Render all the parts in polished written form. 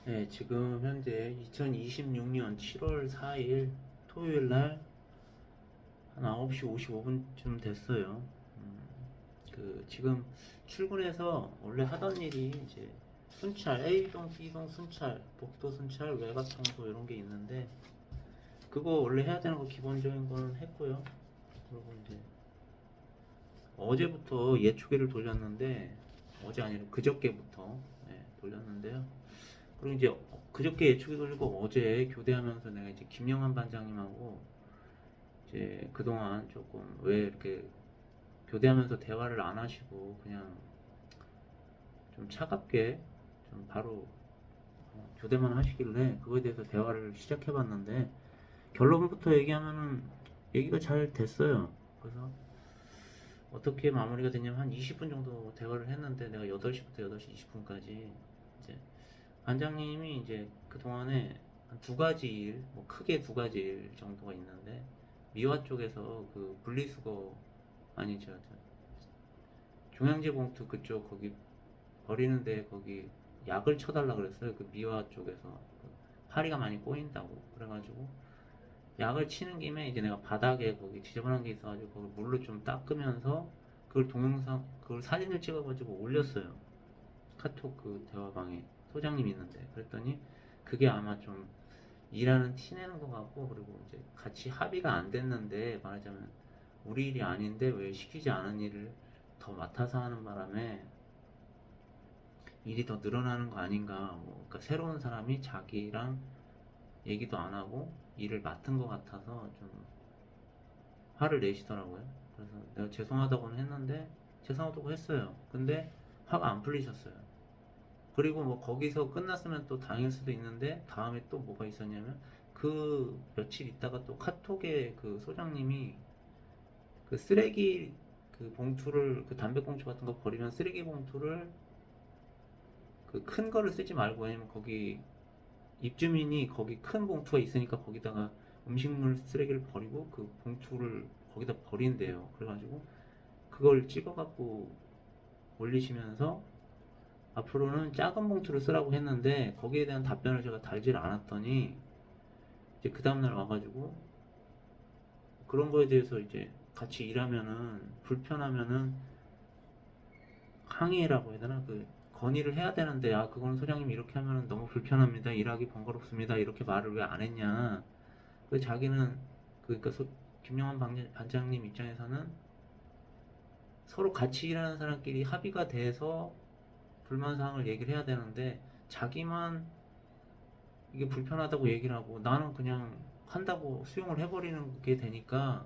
네, 지금 현재 2026년 7월 4일 토요일 날 한 9시 55분쯤 됐어요. 지금 출근해서 원래 하던 일이 이제 순찰, A동, B동 순찰, 복도 순찰, 외곽 청소 이런 게 있는데 그거 원래 해야 되는 거 기본적인 거는 했고요. 그리고 이제 어제부터 예초기를 돌렸는데 어제 아니라 그저께부터 돌렸는데요. 그리고 이제 그저께 예초기 돌리고 어제 교대하면서 내가 이제 김영환 반장님하고 이제 그동안 조금 왜 이렇게 교대하면서 대화를 안 하시고 그냥 좀 차갑게 좀 바로 교대만 하시길래 그거에 대해서 대화를 시작해봤는데 결론부터 얘기하면은 얘기가 잘 됐어요. 그래서 어떻게 마무리가 됐냐면 한 20분 정도 대화를 했는데 내가 8시부터 8시 20분까지 이제 반장님이 이제 그동안에 한 두 가지 일, 뭐 크게 두 가지 일 정도가 있는데 미화 쪽에서 그 분리수거 아니죠, 종량제 봉투 그쪽 거기 버리는데 거기 약을 쳐달라 그랬어요. 그 미화 쪽에서 그 파리가 많이 꼬인다고 그래가지고 약을 치는 김에 이제 내가 바닥에 거기 지저분한 게 있어가지고 그걸 물로 좀 닦으면서 그걸 동영상 그걸 사진을 찍어가지고 올렸어요. 카톡 그 대화방에 소장님 있는데 그랬더니 그게 아마 좀 일하는 티 내는 것 같고 그리고 이제 같이 합의가 안 됐는데 말하자면 우리 일이 아닌데 왜 시키지 않은 일을 더 맡아서 하는 바람에 일이 더 늘어나는 거 아닌가 뭐 그러니까 새로운 사람이 자기랑 얘기도 안 하고 일을 맡은 것 같아서 좀 화를 내시더라고요. 그래서 내가 죄송하다고는 했는데 죄송하다고 했어요. 근데 화가 안 풀리셨어요. 그리고 뭐 거기서 끝났으면 또 다행일 수도 있는데 다음에 또 뭐가 있었냐면 그 며칠 있다가 또 카톡에 그 소장님이 그 쓰레기 그 봉투를 그 담배꽁초 같은 거 버리면 쓰레기 봉투를 그 큰 거를 쓰지 말고 왜냐면 거기 입주민이 거기 큰 봉투가 있으니까 거기다가 음식물 쓰레기를 버리고 그 봉투를 거기다 버린대요. 그래가지고 그걸 찍어갖고 올리시면서 앞으로는 작은 봉투를 쓰라고 했는데 거기에 대한 답변을 제가 달질 않았더니 이제 그 다음날 와가지고 그런 거에 대해서 이제 같이 일하면은 불편하면은 항의라고 해야 되나 그 건의를 해야 되는데 아 그거는 소장님 이렇게 하면은 너무 불편합니다 일하기 번거롭습니다 이렇게 말을 왜 안 했냐 그 자기는 그러니까 김영환 반장님 입장에서는 서로 같이 일하는 사람끼리 합의가 돼서 불만 사항을 얘기를 해야 되는데 자기만 이게 불편하다고 얘기를 하고 나는 그냥 한다고 수용을 해버리는 게 되니까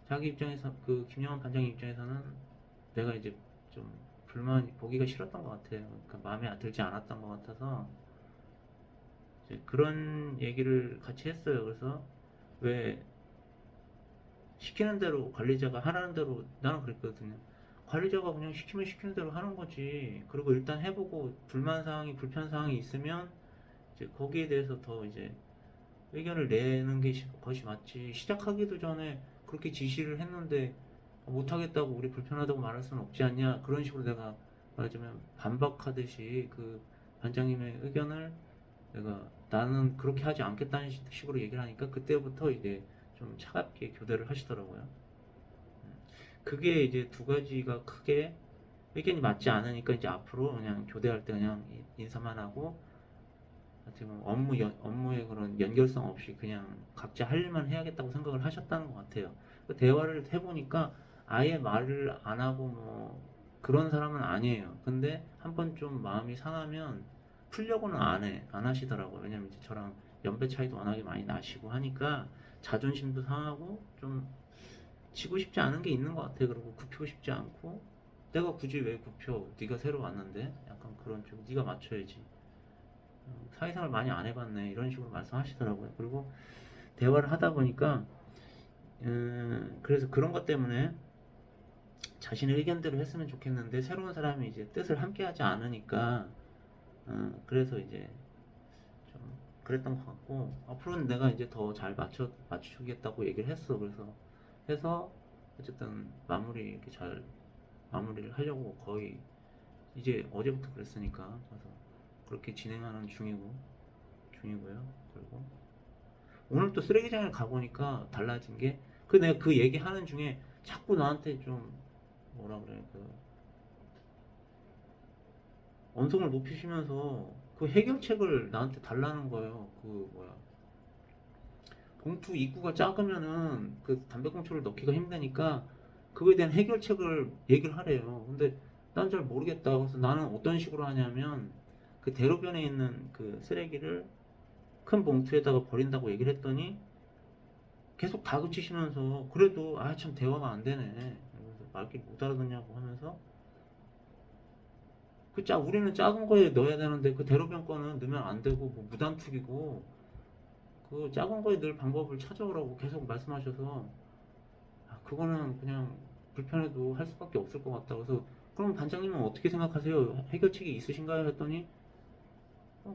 자기 입장에서 그 김영환 반장 입장에서는 내가 이제 좀 불만이 보기가 싫었던 것 같아요. 그러니까 마음에 들지 않았던 것 같아서 이제 그런 얘기를 같이 했어요. 그래서 왜 시키는 대로 관리자가 하라는 대로 나는 그랬거든요. 관리자가 그냥 시키면 시키는 대로 하는 거지. 그리고 일단 해보고 불만 사항이 불편 사항이 있으면 이제 거기에 대해서 더 이제 의견을 내는 게 것이 맞지. 시작하기도 전에 그렇게 지시를 했는데 못하겠다고 우리 불편하다고 말할 수는 없지 않냐. 그런 식으로 내가 말하자면 반박하듯이 그 반장님의 의견을 내가 나는 그렇게 하지 않겠다는 식으로 얘기를 하니까 그때부터 이제 좀 차갑게 교대를 하시더라고요. 그게 이제 두 가지가 크게 의견이 맞지 않으니까 이제 앞으로 그냥 교대할 때 그냥 인사만 하고 어떻게 보면 업무의 그런 연결성 없이 그냥 각자 할 일만 해야겠다고 생각을 하셨다는 것 같아요. 그 대화를 해보니까 아예 말을 안 하고 뭐 그런 사람은 아니에요. 근데 한번 좀 마음이 상하면 풀려고는 안 하시더라고요. 왜냐면 이제 저랑 연배 차이도 워낙에 많이 나시고 하니까 자존심도 상하고 좀 지고 싶지 않은 게 있는 것 같아. 그리고 굽히고 싶지 않고 내가 굳이 왜 굽혀? 네가 새로 왔는데 약간 그런 쪽 네가 맞춰야지. 사회생활 많이 안 해봤네 이런 식으로 말씀하시더라고요. 그리고 대화를 하다 보니까 그래서 그런 것 때문에 자신의 의견대로 했으면 좋겠는데 새로운 사람이 이제 뜻을 함께하지 않으니까 그래서 이제 좀 그랬던 것 같고 앞으로는 내가 이제 더 잘 맞추겠다고 얘기를 했어. 그래서 해서 어쨌든 마무리 이렇게 잘 마무리를 하려고 거의 이제 어제부터 그랬으니까 그래서 그렇게 진행하는 중이고요. 그리고 오늘 또 쓰레기장에 가보니까 달라진 게 내가 그 얘기하는 중에 자꾸 나한테 좀 뭐라 그래 언성을 높이시면서 그 해결책을 나한테 달라는 거예요. 봉투 입구가 작으면은 그 담배꽁초를 넣기가 힘드니까 그거에 대한 해결책을 얘기를 하래요. 근데 난 잘 모르겠다. 그래서 나는 어떤 식으로 하냐면 그 대로변에 있는 그 쓰레기를 큰 봉투에다가 버린다고 얘기를 했더니 계속 다그치시면서 그래도 참 대화가 안 되네. 그래서 말귀 못 알아듣냐고 하면서 우리는 작은 거에 넣어야 되는데 그 대로변 거는 넣으면 안 되고 뭐 무단투기고 그 작은 거에 넣을 방법을 찾아오라고 계속 말씀하셔서 그거는 그냥 불편해도 할 수밖에 없을 것 같다. 그래서 그럼 반장님은 어떻게 생각하세요? 해결책이 있으신가요? 했더니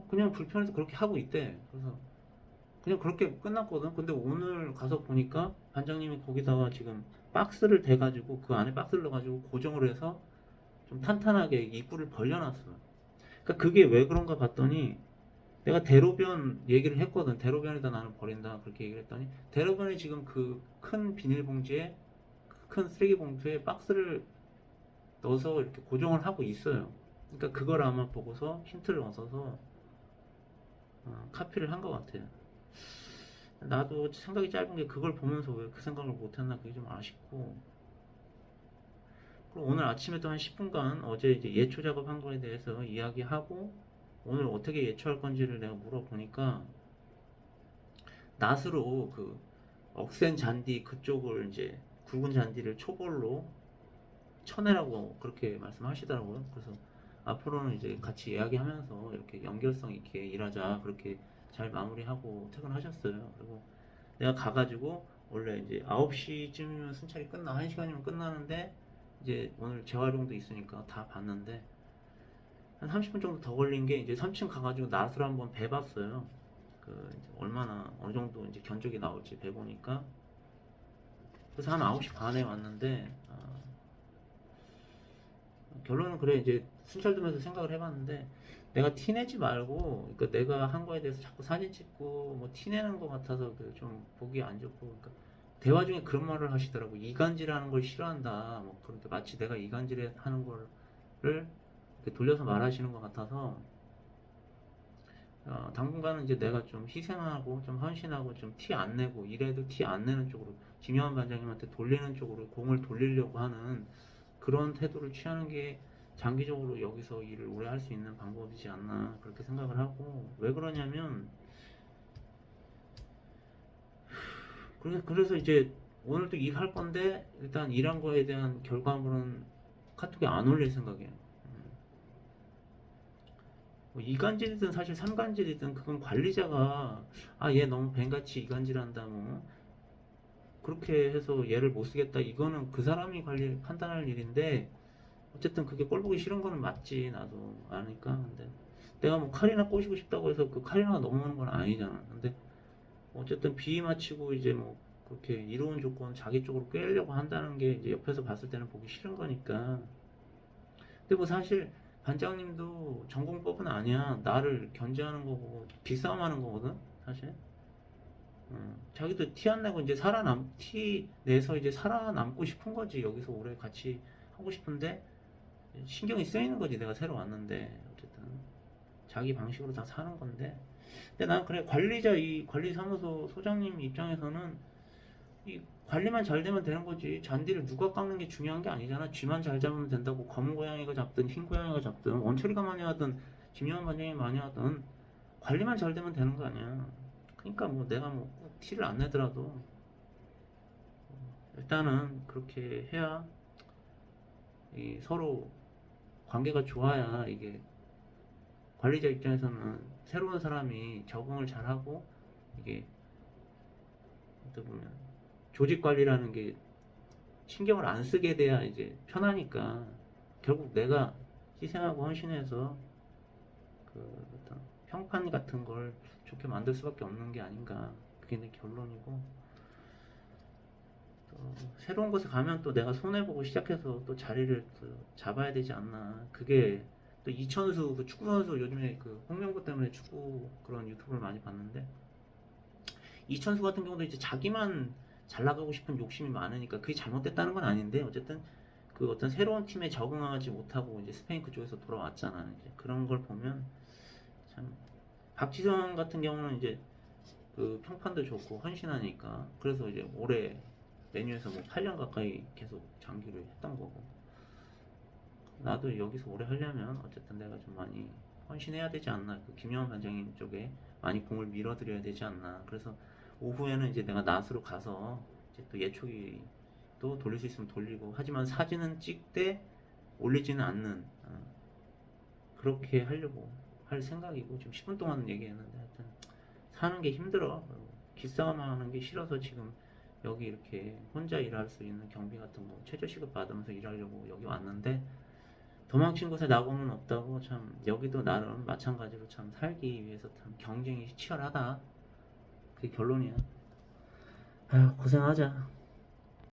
그냥 불편해서 그렇게 하고 있대. 그래서 그냥 그렇게 끝났거든. 근데 오늘 가서 보니까 반장님이 거기다가 지금 박스를 대가지고 그 안에 박스를 넣어가지고 고정을 해서 좀 탄탄하게 입구를 벌려놨어. 그러니까 그게 왜 그런가 봤더니 내가 대로변 얘기를 했거든. 대로변에다 나는 버린다 그렇게 얘기를 했더니 대로변에 지금 그 큰 비닐봉지에 큰 쓰레기 봉투에 박스를 넣어서 이렇게 고정을 하고 있어요. 그러니까 그걸 아마 보고서 힌트를 얻어서 카피를 한 것 같아요. 나도 생각이 짧은 게 그걸 보면서 왜 그 생각을 못했나 그게 좀 아쉽고. 그리고 오늘 아침에도 한 10분간 어제 이제 예초 작업한 거에 대해서 이야기하고 오늘 어떻게 예초할 건지를 내가 물어보니까 낫으로 그 억센 잔디 그쪽을 이제 굵은 잔디를 초벌로 쳐내라고 그렇게 말씀하시더라고요. 그래서 앞으로는 이제 같이 이야기하면서 이렇게 연결성 있게 일하자 그렇게 잘 마무리하고 퇴근하셨어요. 그리고 내가 가가지고 원래 이제 9시쯤이면 순찰이 끝나 1시간이면 끝나는데 이제 오늘 재활용도 있으니까 다 봤는데 한 30분 정도 더 걸린 게 이제 3층 가가지고 낫을 한번 베봤어요. 이제 얼마나 어느 정도 이제 견적이 나올지 베보니까 그래서 한 9시 반에 왔는데 결론은 그래. 이제 순찰 들면서 생각을 해봤는데 내가 티내지 말고 그러니까 내가 한 거에 대해서 자꾸 사진 찍고 뭐 티내는 것 같아서 좀 보기 안 좋고 그러니까 대화 중에 그런 말을 하시더라고. 이간질하는 걸 싫어한다. 뭐 그렇게 마치 내가 이간질하는 거를 이렇게 돌려서 말하시는 것 같아서 당분간은 이제 내가 좀 희생하고 좀 헌신하고 좀 티 안 내고 이래도 티 안 내는 쪽으로 김영환 반장님한테 돌리는 쪽으로 공을 돌리려고 하는 그런 태도를 취하는 게 장기적으로 여기서 일을 오래 할 수 있는 방법이지 않나 그렇게 생각을 하고 왜 그러냐면 그래서 이제 오늘도 일할 건데 일단 일한 거에 대한 결과물은 카톡에 안 올릴 생각이에요. 뭐 이간질이든 사실 삼간질이든 그건 관리자가 얘 너무 뱀같이 이간질한다 뭐 그렇게 해서 얘를 못 쓰겠다 이거는 그 사람이 판단할 일인데 어쨌든 그게 꼴 보기 싫은 거는 맞지 나도 아니까. 근데 내가 뭐 칼이나 꼬시고 싶다고 해서 그 칼이나 넘어오는 건 아니잖아. 근데 어쨌든 비위 맞추고 이제 뭐 그렇게 이로운 조건 자기 쪽으로 꿰려고 한다는 게 이제 옆에서 봤을 때는 보기 싫은 거니까. 근데 뭐 사실 반장님도 전공법은 아니야. 나를 견제하는 거고 기싸움하는 거거든 사실. 자기도 티 안 내고 이제 티 내서 이제 살아남고 싶은 거지. 여기서 오래 같이 하고 싶은데 신경이 쓰이는 거지. 내가 새로 왔는데 어쨌든 자기 방식으로 다 사는 건데. 근데 난 그래 이 관리사무소 소장님 입장에서는 이 관리만 잘 되면 되는 거지. 잔디를 누가 깎는 게 중요한 게 아니잖아. 쥐만 잘 잡으면 된다고. 검은 고양이가 잡든 흰 고양이가 잡든 원철이가 많이 하든 김영환 반장이 많이 하든 관리만 잘 되면 되는 거 아니야. 그러니까 뭐 내가 뭐 꼭 티를 안 내더라도 일단은 그렇게 해야 서로 관계가 좋아야 이게 관리자 입장에서는 새로운 사람이 적응을 잘하고 이게 어떻게 보면 조직 관리라는 게 신경을 안 쓰게 돼야 이제 편하니까 결국 내가 희생하고 헌신해서 어떤 평판 같은 걸 좋게 만들 수밖에 없는 게 아닌가 그게 내 결론이고 또 새로운 곳에 가면 또 내가 손해보고 시작해서 또 자리를 또 잡아야 되지 않나 그게 또 이천수 그 축구 선수 요즘에 그 홍명보 때문에 축구 그런 유튜브를 많이 봤는데 이천수 같은 경우도 이제 자기만 잘 나가고 싶은 욕심이 많으니까 그게 잘못됐다는 건 아닌데 어쨌든 그 어떤 새로운 팀에 적응하지 못하고 이제 스페인 그쪽에서 돌아왔잖아. 이제 그런 걸 보면 참 박지성 같은 경우는 이제 그 평판도 좋고 헌신하니까 그래서 이제 올해 메뉴에서 뭐 8년 가까이 계속 장기를 했던 거고 나도 여기서 오래 하려면 어쨌든 내가 좀 많이 헌신해야 되지 않나 그 김영환 반장님 쪽에 많이 공을 밀어드려야 되지 않나 그래서 오후에는 이제 내가 낫으로 가서 이제 또 예초기 또 돌릴 수 있으면 돌리고 하지만 사진은 찍되 올리지는 않는 그렇게 하려고 할 생각이고 지금 10분 동안 얘기했는데 하여튼 사는 게 힘들어 기싸움 하는 게 싫어서 지금 여기 이렇게 혼자 일할 수 있는 경비 같은 거 최저시급 받으면서 일하려고 여기 왔는데 도망친 곳에 낙원은 없다고 참 여기도 나름 마찬가지로 참 살기 위해서 참 경쟁이 치열하다 그게 결론이야. 아휴 고생하자.